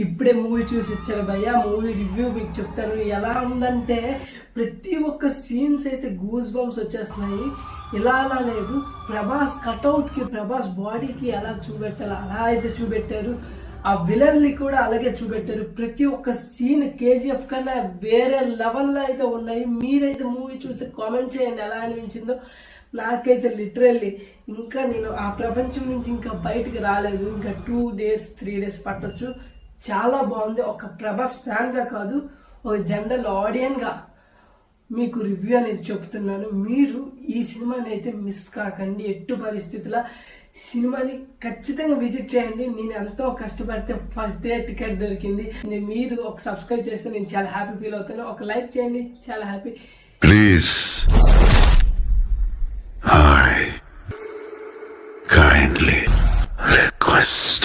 ఇప్పుడే మూవీ చూసి వచ్చాను భయ్య. మూవీ రివ్యూ మీకు చెప్తాను ఎలా ఉందంటే ప్రతి ఒక్క సీన్స్ అయితే గూస్ బంప్స్ వచ్చేస్తున్నాయి. ఇలా అలా లేదు, ప్రభాస్ కట్అవుట్కి ప్రభాస్ బాడీకి ఎలా చూపెట్టారు అలా అయితే చూపెట్టారు. ఆ విలన్ని కూడా అలాగే చూపెట్టారు. ప్రతి ఒక్క సీన్ కేజీఎఫ్ కన్నా వేరే లెవెల్లో అయితే ఉన్నాయి. మీరైతే మూవీ చూస్తే కామెంట్ చేయండి ఎలా అనిపించిందో. నాకైతే లిటరల్లీ ఇంకా నేను ఆ ప్రపంచం నుంచి ఇంకా బయటికి రాలేదు. ఇంకా 2 days 3 days పట్టొచ్చు. చాలా బాగుంది. ఒక ప్రభాస్ ఫ్యాన్గా కాదు, ఒక జనరల్ ఆడియన్గా మీకు రివ్యూ అనేది చెప్తున్నాను. మీరు ఈ సినిమాని అయితే మిస్ కాకండి. ఎట్టు పరిస్థితుల సినిమాని ఖచ్చితంగా విజిట్ చేయండి. నేను ఎంతో కష్టపడితే ఫస్ట్ డే టికెట్ దొరికింది. మీరు ఒక సబ్స్క్రైబ్ చేస్తే నేను చాలా హ్యాపీ ఫీల్ అవుతాను. ఒక లైక్ చేయండి, చాలా happy. Please I kindly request